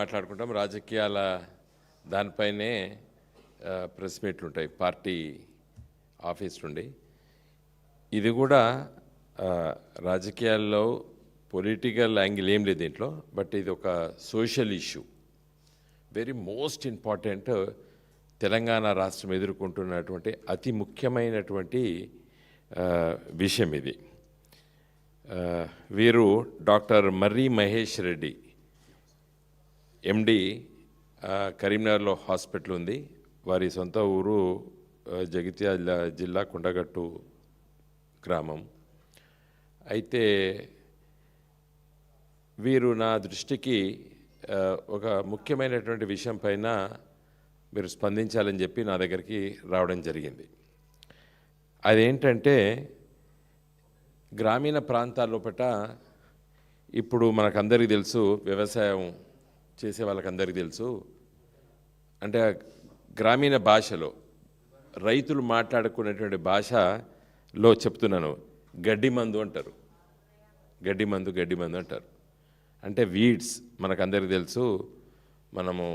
మాట్లాడుకుంటాం. రాజకీయాల దానిపైనే ప్రెస్ మీట్లు ఉంటాయి పార్టీ ఆఫీస్ నుండి. ఇది కూడా రాజకీయాల్లో పొలిటికల్ యాంగిల్ ఏం లేదు దీంట్లో, బట్ ఇది ఒక social issue, very most important. Telangana రాష్ట్రం ఎదుర్కొంటున్నటువంటి అతి ముఖ్యమైనటువంటి విషయం ఇది. వీరు డాక్టర్ మర్రి మహేష్ రెడ్డి ఎండి, కరీంనగర్లో హాస్పిటల్ ఉంది. వారి సొంత ఊరు జగిత్యాల జిల్లా కొండగట్టు గ్రామం. అయితే వీరు నా దృష్టికి ఒక ముఖ్యమైనటువంటి విషయం పైన మీరు స్పందించాలని చెప్పి నా దగ్గరికి రావడం జరిగింది. అదేంటంటే గ్రామీణ ప్రాంతాల్లోపట ఇప్పుడు మనకందరికీ తెలుసు, వ్యవసాయం చేసే వాళ్ళకందరికీ తెలుసు, అంటే గ్రామీణ భాషలో రైతులు మాట్లాడుకునేటువంటి భాషలో చెప్తున్నాను, గడ్డి మందు అంటారు. గడ్డి మందు అంటారు. అంటే వీడ్స్ మనకందరికీ తెలుసు. మనము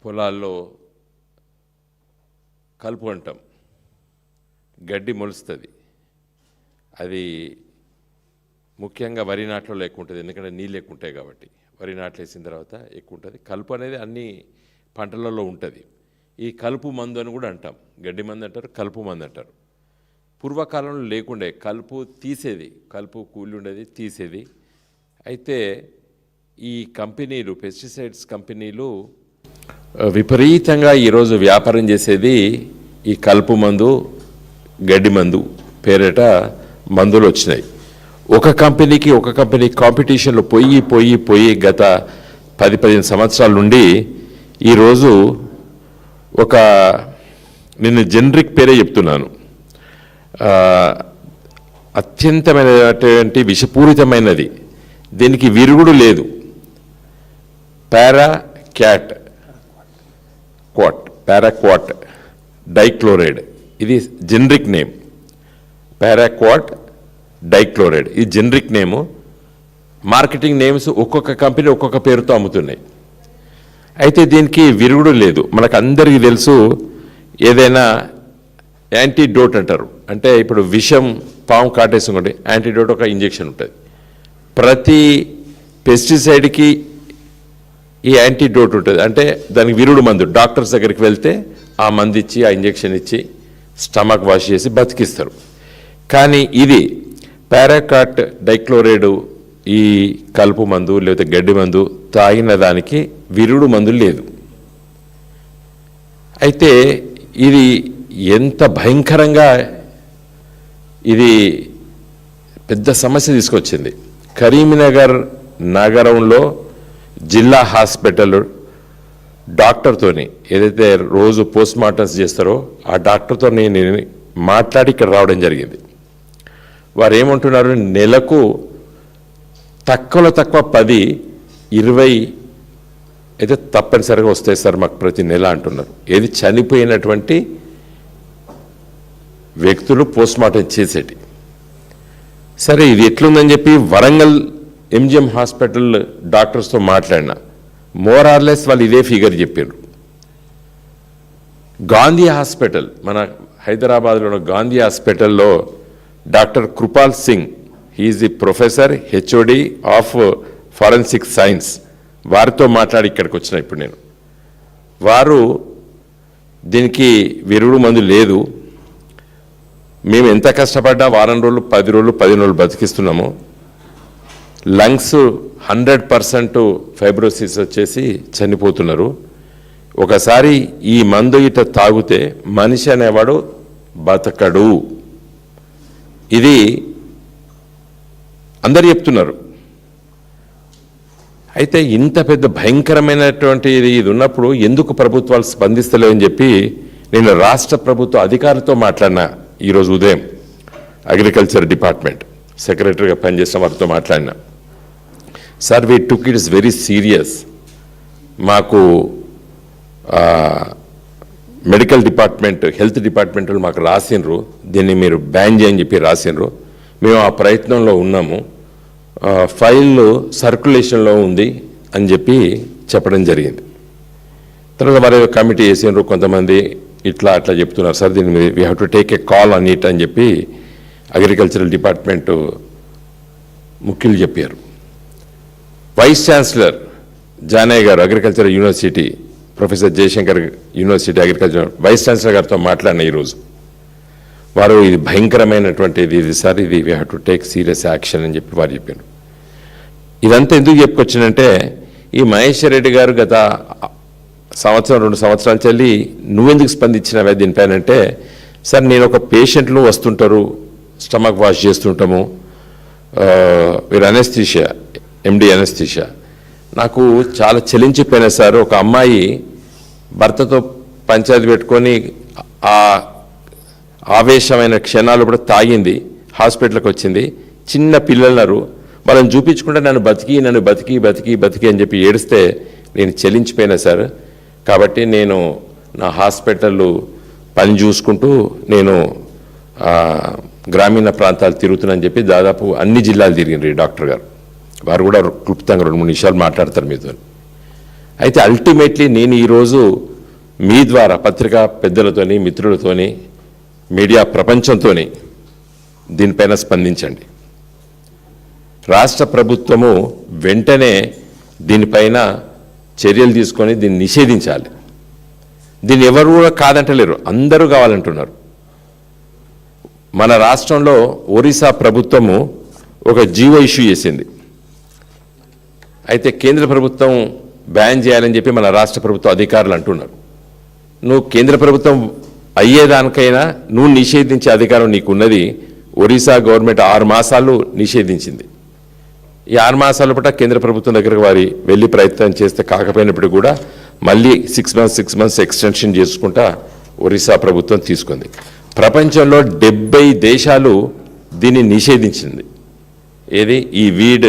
పొలాల్లో కలుపు అంటాం, గడ్డి మొలుస్తుంది. అది ముఖ్యంగా వరి నాట్లో ఎక్కువ ఉంటుంది, ఎందుకంటే నీళ్ళు ఎక్కువ ఉంటాయి కాబట్టి. వరి నాట్లు వేసిన తర్వాత ఎక్కువ ఉంటుంది. కలుపు అనేది అన్ని పంటలలో ఉంటుంది. ఈ కలుపు మందు అని కూడా అంటాం. గడ్డి మందు అంటారు, కలుపు మందు అంటారు. పూర్వకాలంలో లేకుండే, కలుపు తీసేది, కలుపు కూలి ఉండేది, తీసేది. అయితే ఈ కంపెనీలు, పెస్టిసైడ్స్ కంపెనీలు విపరీతంగా ఈరోజు వ్యాపారం చేసేది ఈ కలుపు మందు, గడ్డి మందు పేరిట మందులు వచ్చినాయి. ఒక కంపెనీ కాంపిటీషన్లో పోయి గత 10-15 సంవత్సరాల నుండి ఈరోజు నేను జెనరిక్ పేరే చెప్తున్నాను, అత్యంతమైనటువంటి విషపూరితమైనది, దీనికి విరుగుడు లేదు. పారాక్వాట్ డైక్లోరైడ్, ఇది జెనరిక్ నేమ్. పారాక్వాట్ డైక్లోరైడ్ ఇది జెనరిక్ నేము. మార్కెటింగ్ నేమ్స్ ఒక్కొక్క కంపెనీ ఒక్కొక్క పేరుతో అమ్ముతున్నాయి. అయితే దీనికి విరుగుడు లేదు. మనకు అందరికీ తెలుసు, ఏదైనా యాంటీడోట్ అంటారు. అంటే ఇప్పుడు విషం పాము కాటేసుకోండి, యాంటీడోట్ ఒక ఇంజెక్షన్ ఉంటుంది. ప్రతి పెస్టిసైడ్కి ఈ యాంటీడోట్ ఉంటుంది, అంటే దానికి విరుగుడు మందు. డాక్టర్స్ దగ్గరికి వెళ్తే ఆ మందు ఇచ్చి, ఆ ఇంజెక్షన్ ఇచ్చి స్టమక్ వాష్ చేసి బతికిస్తారు. కానీ ఇది పారాక్వాట్ డైక్లోరైడ్, ఈ కలుపు మందు లేకపోతే గడ్డి మందు తాగిన దానికి విరుగుడు మందు లేదు. అయితే ఇది ఎంత భయంకరంగా, ఇది పెద్ద సమస్య తీసుకొచ్చింది. కరీంనగర్ నగరంలో జిల్లా హాస్పిటల్ డాక్టర్తోని, ఏదైతే రోజు పోస్ట్ మార్టమ్స్ చేస్తారో ఆ డాక్టర్తో నేను మాట్లాడి ఇక్కడ రావడం జరిగింది. వారు ఏమంటున్నారు, నెలకు తక్కువలో తక్కువ 10-20 అయితే తప్పనిసరిగా వస్తాయి సార్ మాకు ప్రతి నెల అంటున్నారు. ఏది చనిపోయినటువంటి వ్యక్తులు పోస్ట్ మార్టం చేసేటి. సరే, ఇది ఎట్లుందని చెప్పి వరంగల్ ఎంజిఎం హాస్పిటల్ డాక్టర్స్తో మాట్లాడినా, మోరార్లెస్ వాళ్ళు ఇదే ఫిగర్ చెప్పారు. గాంధీ హాస్పిటల్, మన హైదరాబాద్లో ఉన్న గాంధీ హాస్పిటల్లో doctor Kripal Singh, he is the professor HOD of forensic science, వారితో మాట్లాడి ఇక్కడికి వచ్చిన ఇప్పుడు నేను. వారు దీనికి విరుగుడు మందు లేదు, మేము ఎంత కష్టపడ్డా వారం రోజులు, 10 రోజులు, 15 రోజులు బతికిస్తున్నాము. లంగ్స్ 100% ఫైబ్రోసిస్ వచ్చేసి చనిపోతున్నారు. ఒకసారి ఈ మందు ఇట తాగితే మనిషి అనేవాడు బతకడు. ఇది అందరు చెప్తున్నారు. అయితే ఇంత పెద్ద భయంకరమైనటువంటి ఇది ఉన్నప్పుడు ఎందుకు ప్రభుత్వాలు స్పందిస్తలేవని చెప్పి నేను రాష్ట్ర ప్రభుత్వ అధికారులతో మాట్లాడినా ఈరోజు ఉదయం. అగ్రికల్చర్ డిపార్ట్మెంట్ సెక్రటరీగా పనిచేసిన వారితో మాట్లాడినా. Sir, we took it is very serious. మాకు మెడికల్ డిపార్ట్మెంట్, హెల్త్ డిపార్ట్మెంట్ మాకు రాసినరు, దీన్ని మీరు బ్యాన్ చేయని చెప్పి రాసినరు. మేము ఆ ప్రయత్నంలో ఉన్నాము. ఫైల్ సర్క్యులేషన్లో ఉంది, అని చెప్పి చెప్పడం జరిగింది. తర్వాత మరి కమిటీ వేసినారు, కొంతమంది ఇట్లా అట్లా చెప్తున్నారు, సార్ దీని మీద we have to take a call on it అని చెప్పి అగ్రికల్చరల్ డిపార్ట్మెంటు ముఖ్యులు చెప్పారు. Vice chancellor Janaiah garu agriculture university, professor Jayashankar university agriculture vice chancellor గారితో మాట్లాడిన ఈరోజు వారు ఇది భయంకరమైనటువంటిది, ఇది సార్ ఇది we have to take serious action అని చెప్పి వారు చెప్పారు. ఇదంతా ఎందుకు చెప్పుకొచ్చిందంటే ఈ మహేశ్వర్ రెడ్డి గారు గత సంవత్సరం 2 సంవత్సరాల చెల్లి నువ్వెందుకు స్పందించినవే దీనిపైన అంటే, సార్ నేను ఒక పేషెంట్లు వస్తుంటారు, స్టమక్ వాష్ చేస్తుంటాము, వీరు అనెస్థీషియా ఎండి అనెస్థీషియా, నాకు చాలా చలించిపోయినా సార్. ఒక అమ్మాయి భర్తతో పంచాయతీ పెట్టుకొని ఆ ఆవేశమైన క్షణాలు కూడా తాగింది, హాస్పిటల్కి వచ్చింది, చిన్న పిల్లలున్నారు, వాళ్ళని చూపించుకుంటే నన్ను బతికి అని చెప్పి ఏడిస్తే నేను చెలించిపోయినా సార్. కాబట్టి నేను నా హాస్పిటల్ పని చూసుకుంటూ నేను గ్రామీణ ప్రాంతాలు తిరుగుతున్నానని చెప్పి దాదాపు అన్ని జిల్లాలు తిరిగినారు ఈ డాక్టర్ గారు. వారు కూడా క్లుప్తంగా 2-3 నిమిషాలు మాట్లాడతారు మీతో. అయితే అల్టిమేట్లీ నేను ఈరోజు మీ ద్వారా పత్రికా పెద్దలతోని, మిత్రులతోని, మీడియా ప్రపంచంతోని దీనిపైన స్పందించండి. రాష్ట్ర ప్రభుత్వము వెంటనే దీనిపైన చర్యలు తీసుకొని దీన్ని నిషేధించాలి. దీన్ని ఎవరు కూడా కాదంటలేరు, అందరూ కావాలంటున్నారు. మన రాష్ట్రంలో ఒరిస్సా ప్రభుత్వము ఒక జీవో ఇష్యూ చేసింది. అయితే కేంద్ర ప్రభుత్వం బ్యాన్ చేయాలని చెప్పి మన రాష్ట్ర ప్రభుత్వ అధికారులు అంటున్నారు. నువ్వు కేంద్ర ప్రభుత్వం అయ్యేదానికైనా నువ్వు నిషేధించే అధికారం నీకున్నది. ఒరిస్సా గవర్నమెంట్ 6 మాసాలు నిషేధించింది. ఈ 6 మాసాల పట్ల కేంద్ర ప్రభుత్వం దగ్గరకు వారి వెళ్ళి ప్రయత్నం చేస్తే కాకపోయినప్పుడు కూడా మళ్ళీ 6 మంత్స్ ఎక్స్టెన్షన్ చేసుకుంటా ఒరిస్సా ప్రభుత్వం తీసుకుంది. ప్రపంచంలో 70 దేశాలు దీన్ని నిషేధించింది. ఏది ఈ వీడ్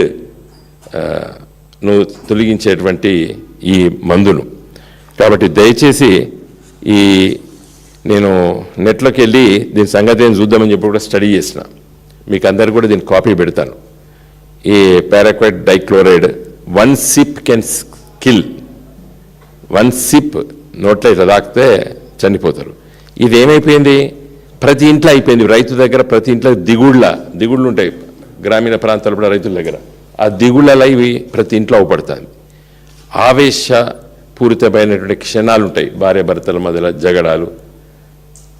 తొలగించేటువంటి ఈ మందును. కాబట్టి దయచేసి ఈ నేను నెట్లోకి వెళ్ళి దీని సంగతి ఏం చూద్దామని చెప్పి కూడా స్టడీ చేసిన, మీకు అందరికి కూడా దీని కాపీ పెడతాను. ఈ paraquat dichloride 1 SIP can kill. 1 SIP నోట్లో ఇట్లా తాకితే చనిపోతారు. ఇది ఏమైపోయింది, ప్రతి ఇంట్లో అయిపోయింది. రైతు దగ్గర ప్రతి ఇంట్లో దిగుళ్ళు ఉంటాయి గ్రామీణ ప్రాంతాల్లో కూడా రైతుల దగ్గర. ఆ దిగుళ్ళలో ఇవి ప్రతి ఇంట్లో అవపడుతుంది. ఆవేశపూరితమైనటువంటి క్షణాలు ఉంటాయి, భార్య భర్తల మధ్యలో జగడాలు,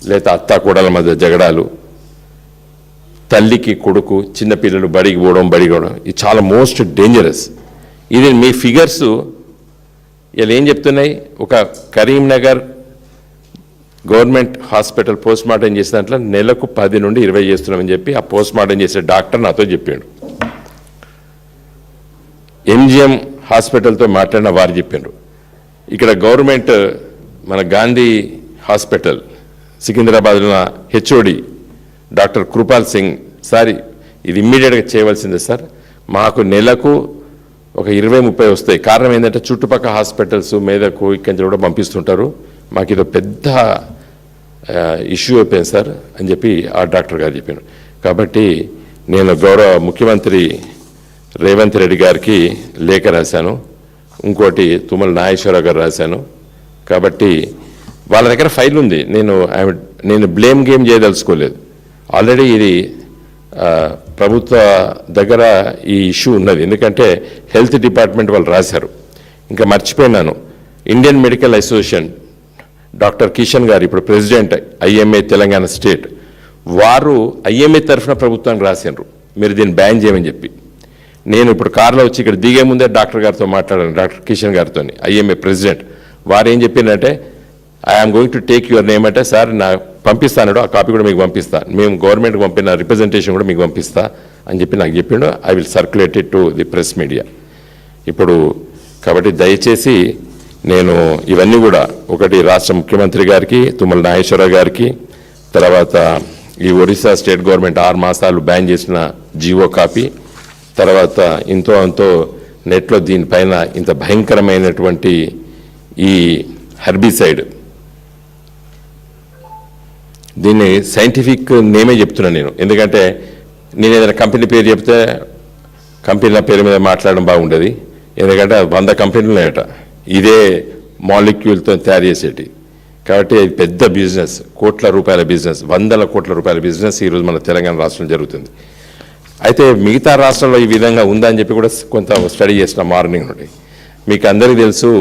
లేదా అత్తాకోడల మధ్య జగడాలు, తల్లికి కొడుకు, చిన్నపిల్లలు బడికి పోవడం. ఇది చాలా మోస్ట్ డేంజరస్. ఇది మీ ఫిగర్స్ ఇలా ఏం చెప్తున్నాయి, ఒక Karimnagar government hospital post mortem చేసే దాంట్లో నెలకు 10 నుండి 20 చేస్తున్నామని చెప్పి ఆ పోస్ట్ మార్టం చేసే డాక్టర్ నాతో చెప్పాడు. ఎంజిఎం హాస్పిటల్తో మాట్లాడిన వారు చెప్పారు. ఇక్కడ గవర్నమెంట్ మన గాంధీ హాస్పిటల్ సికింద్రాబాద్లో HOD doctor Kripal Singh, sir ఇది ఇమ్మీడియట్గా చేయవలసిందే సార్, మాకు నెలకు ఒక 20-30 వస్తాయి. కారణం ఏంటంటే చుట్టుపక్కల హాస్పిటల్స్ మీదకు ఇక్కడి కూడా పంపిస్తుంటారు, మాకు ఇది పెద్ద ఇష్యూ అయిపోయింది సార్ అని చెప్పి ఆ డాక్టర్ గారు చెప్పాను. కాబట్టి నేను గౌరవ ముఖ్యమంత్రి రేవంత్ రెడ్డి గారికి లేఖ రాశాను, ఇంకోటి తుమ్మల నాగేశ్వరరావు గారు రాశాను. కాబట్టి వాళ్ళ దగ్గర ఫైల్ ఉంది. నేను బ్లేమ్ గేమ్ చేయదలుచుకోలేదు. ఆల్రెడీ ఇది ప్రభుత్వ దగ్గర ఈ ఇష్యూ ఉన్నది. ఎందుకంటే హెల్త్ డిపార్ట్మెంట్ వాళ్ళు రాశారు. ఇంకా మర్చిపోయినాను, Indian medical association doctor Kishan గారు ఇప్పుడు ప్రెసిడెంట్ ఐఎంఏ తెలంగాణ స్టేట్, వారు ఐఎంఏ తరఫున ప్రభుత్వానికి రాశారు మీరు దీన్ని బ్యాన్ చేయమని చెప్పి. నేను ఇప్పుడు కారులో వచ్చి ఇక్కడ దిగే ముందే డాక్టర్ గారితో మాట్లాడాను, డాక్టర్ కిషన్ గారితో, ఐఎంఏ ప్రెసిడెంట్. వారు ఏం చెప్పిందంటే I'm going to take your name అంటే, సార్ నా పంపిస్తాను, ఆ కాపీ కూడా మీకు పంపిస్తా, మేము గవర్నమెంట్కి పంపిన రిప్రజెంటేషన్ కూడా మీకు పంపిస్తా అని చెప్పి నాకు చెప్పిండు. I will circulate it to the press media. ఇప్పుడు కాబట్టి దయచేసి నేను ఇవన్నీ కూడా ఒకటి రాష్ట్ర ముఖ్యమంత్రి గారికి, తుమ్మల నాగేశ్వరరావు గారికి, తర్వాత ఈ ఒరిస్సా స్టేట్ గవర్నమెంట్ 6 మాసాలు బ్యాన్ చేసిన జీవో కాపీ, తర్వాత ఇంతో అంతో నెట్లో దీనిపైన ఇంత భయంకరమైనటువంటి ఈ హెర్బిసైడ్, దీన్ని సైంటిఫిక్ నేమే చెప్తున్నాను నేను. ఎందుకంటే నేను ఏదైనా కంపెనీ పేరు చెప్తే కంపెనీల పేరు మీద మాట్లాడడం బాగుండదు. ఎందుకంటే 100 కంపెనీలు ఉన్నాయట ఇదే మాలిక్యూల్తో తయారు చేసేటి. కాబట్టి ఇది పెద్ద బిజినెస్, కోట్ల రూపాయల బిజినెస్, 100 కోట్ల రూపాయల బిజినెస్ ఈరోజు మన తెలంగాణ రాష్ట్రంలో జరుగుతుంది. అయితే మిగతా రాష్ట్రాల్లో ఈ విధంగా ఉందని చెప్పి కూడా కొంత స్టడీ చేసిన మార్నింగ్ నుండి. మీకు అందరికీ తెలుసు,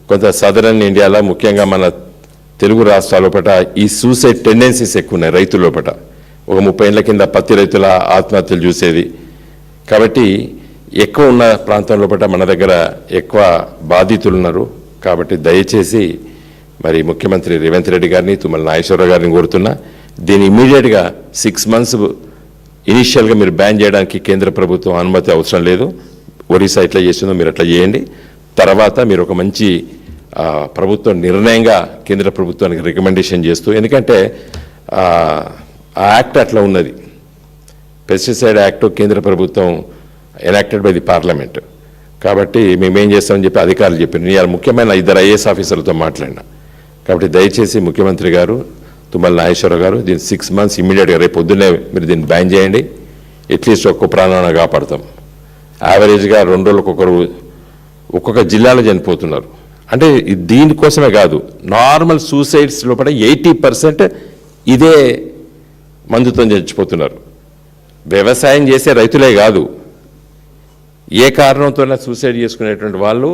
కొంత సదరన్ ఇండియాలో ముఖ్యంగా మన తెలుగు రాష్ట్రాల లోపల ఈ సూసైడ్ టెండెన్సీస్ ఎక్కువ ఉన్నాయి రైతుల లోపల. ఒక 30 ఏళ్ల కింద పత్తి రైతుల ఆత్మహత్యలు చూసేది. కాబట్టి ఎక్కువ ఉన్న ప్రాంతం లోపల మన దగ్గర ఎక్కువ బాధితులు ఉన్నారు. కాబట్టి దయచేసి మరి ముఖ్యమంత్రి రేవంత్ రెడ్డి గారిని, తుమ్మల నాగేశ్వరరావు గారిని కోరుతున్నా, దీన్ని ఇమీడియట్గా 6 months ఇనీషియల్గా మీరు బ్యాన్ చేయడానికి కేంద్ర ప్రభుత్వం అనుమతి అవసరం లేదు. ఒరిస్సా ఎట్లా చేసిందో మీరు అట్లా చేయండి. తర్వాత మీరు ఒక మంచి ప్రభుత్వం నిర్ణయంగా కేంద్ర ప్రభుత్వానికి రికమెండేషన్ చేస్తూ, ఎందుకంటే ఆ యాక్ట్ అట్లా ఉన్నది, పెస్టిసైడ్ యాక్ట్ కేంద్ర ప్రభుత్వం ఎనాక్టెడ్ బై ది పార్లమెంట్. కాబట్టి మేమేం చేస్తామని చెప్పి అధికారులు చెప్పారు. ఇవాళ ముఖ్యమైన 2 IAS ఆఫీసర్లతో మాట్లాడినా. కాబట్టి దయచేసి ముఖ్యమంత్రి గారు, తుమ్మల నాగేశ్వరరావు గారు, దీన్ని 6 months ఇమ్మీడియట్గా రేపు పొద్దున్నే మీరు దీన్ని బ్యాన్ చేయండి. అట్లీస్ట్ ఒక్క ప్రాణాన్ని కాపాడుతాం. యావరేజ్గా 2 రోజులకు ఒక్కొక్క జిల్లాలో చనిపోతున్నారు. అంటే దీనికోసమే కాదు, నార్మల్ సూసైడ్స్ లోపల 80% ఇదే మందుతో చచ్చిపోతున్నారు. వ్యవసాయం చేసే రైతులే కాదు, ఏ కారణంతో సూసైడ్ చేసుకునేటువంటి వాళ్ళు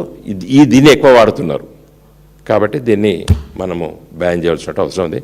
దీన్ని ఎక్కువ వాడుతున్నారు. కాబట్టి దీన్ని మనము బ్యాన్ చేయాల్సిన అవసరం ఉంది.